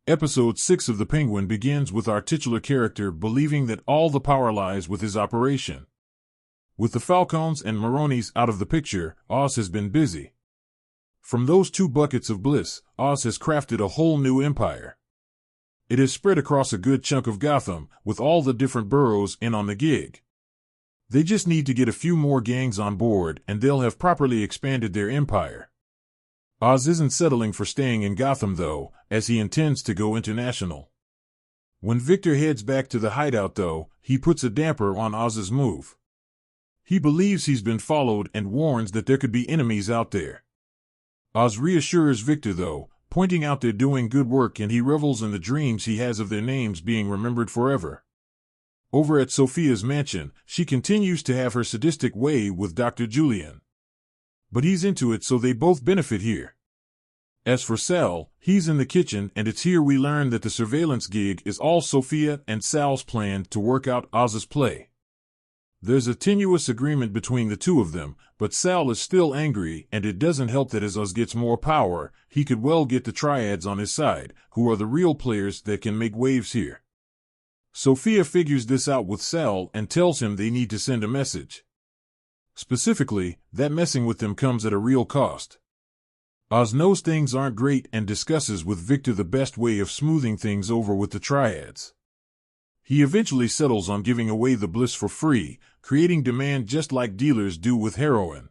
Episode 6 of The Penguin begins with our titular character believing that all the power lies with his operation. With the Falcons and Maronis out of the picture, Oz has been busy. From those 2 buckets of bliss, Oz has crafted a whole new empire. It has spread across a good chunk of Gotham, with all the different boroughs in on the gig. They just need to get a few more gangs on board and they'll have properly expanded their empire. Oz isn't settling for staying in Gotham though, as he intends to go international. When Victor heads back to the hideout though, he puts a damper on Oz's move. He believes he's been followed and warns that there could be enemies out there. Oz reassures Victor though, pointing out they're doing good work, and he revels in the dreams he has of their names being remembered forever. Over at Sophia's mansion, she continues to have her sadistic way with Dr. Julian. But he's into it, so they both benefit here. As for Sal, he's in the kitchen, and it's here we learn that the surveillance gig is all Sophia and Sal's plan to work out Oz's play. There's a tenuous agreement between the two of them, but Sal is still angry, and it doesn't help that as Oz gets more power, he could well get the Triads on his side, who are the real players that can make waves here. Sophia figures this out with Sal and tells him they need to send a message. Specifically, that messing with them comes at a real cost. Oz knows things aren't great and discusses with Victor the best way of smoothing things over with the Triads. He eventually settles on giving away the bliss for free, creating demand just like dealers do with heroin.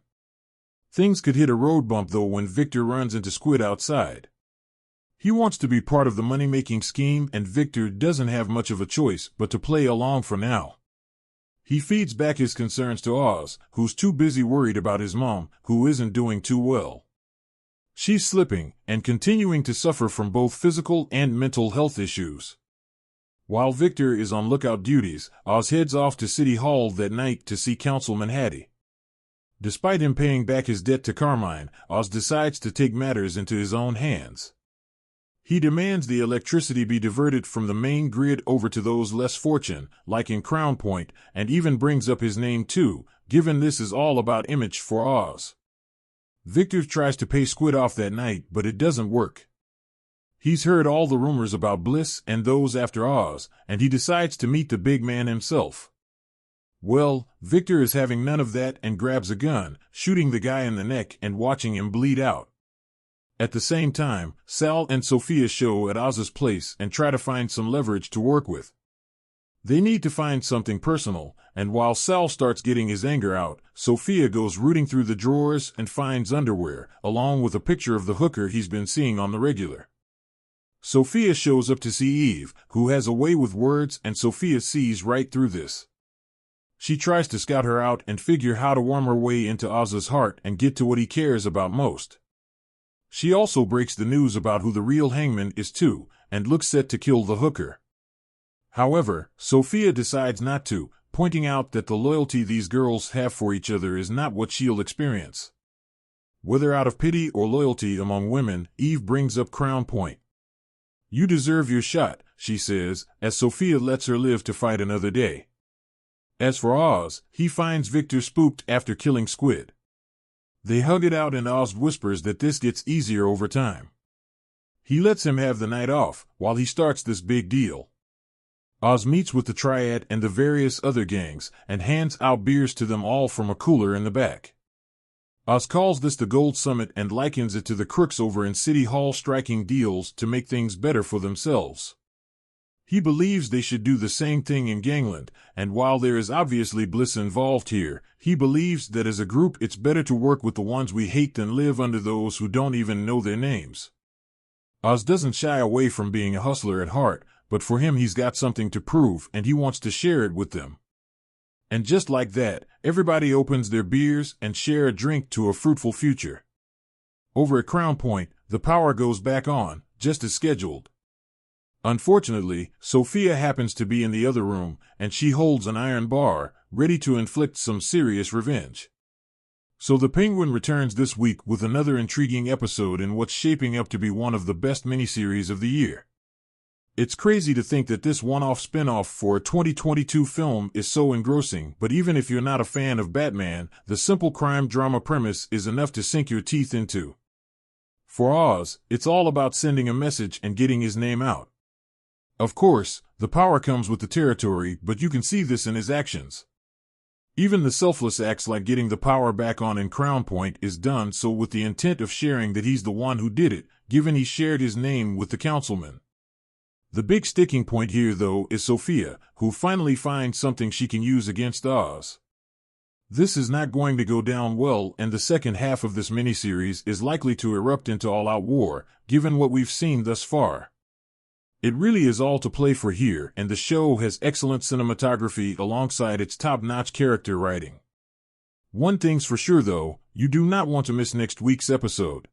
Things could hit a road bump though when Victor runs into Squid outside. He wants to be part of the money-making scheme, and Victor doesn't have much of a choice but to play along for now. He feeds back his concerns to Oz, who's too busy worried about his mom, who isn't doing too well. She's slipping and continuing to suffer from both physical and mental health issues. While Victor is on lookout duties, Oz heads off to City Hall that night to see Councilman Hattie. Despite him paying back his debt to Carmine, Oz decides to take matters into his own hands. He demands the electricity be diverted from the main grid over to those less fortunate, like in Crown Point, and even brings up his name too, given this is all about image for Oz. Victor tries to pay Squid off that night, but it doesn't work. He's heard all the rumors about Bliss and those after Oz, and he decides to meet the big man himself. Well, Victor is having none of that and grabs a gun, shooting the guy in the neck and watching him bleed out. At the same time, Sal and Sophia show at Oz's place and try to find some leverage to work with. They need to find something personal, and while Sal starts getting his anger out, Sophia goes rooting through the drawers and finds underwear, along with a picture of the hooker he's been seeing on the regular. Sophia shows up to see Eve, who has a way with words, and Sophia sees right through this. She tries to scout her out and figure how to worm her way into Oz's heart and get to what he cares about most. She also breaks the news about who the real hangman is too, and looks set to kill the hooker. However, Sophia decides not to, pointing out that the loyalty these girls have for each other is not what she'll experience. Whether out of pity or loyalty among women, Eve brings up Crown Point. "You deserve your shot," she says, as Sophia lets her live to fight another day. As for Oz, he finds Victor spooked after killing Squid. They hug it out, and Oz whispers that this gets easier over time. He lets him have the night off while he starts this big deal. Oz meets with the Triad and the various other gangs and hands out beers to them all from a cooler in the back. Oz calls this the Gold Summit and likens it to the crooks over in City Hall striking deals to make things better for themselves. He believes they should do the same thing in Gangland, and while there is obviously bliss involved here, he believes that as a group it's better to work with the ones we hate than live under those who don't even know their names. Oz doesn't shy away from being a hustler at heart, but for him he's got something to prove and he wants to share it with them. And just like that, everybody opens their beers and share a drink to a fruitful future. Over at Crown Point, the power goes back on, just as scheduled. Unfortunately, Sophia happens to be in the other room, and she holds an iron bar, ready to inflict some serious revenge. So the Penguin returns this week with another intriguing episode in what's shaping up to be one of the best miniseries of the year. It's crazy to think that this one-off spin-off for a 2022 film is so engrossing, but even if you're not a fan of Batman, the simple crime drama premise is enough to sink your teeth into. For Oz, it's all about sending a message and getting his name out. Of course, the power comes with the territory, but you can see this in his actions. Even the selfless acts like getting the power back on in Crown Point is done so with the intent of sharing that he's the one who did it, given he shared his name with the councilman. The big sticking point here, though, is Sophia, who finally finds something she can use against Oz. This is not going to go down well, and the second half of this miniseries is likely to erupt into all-out war, given what we've seen thus far. It really is all to play for here, and the show has excellent cinematography alongside its top-notch character writing. One thing's for sure, though, you do not want to miss next week's episode.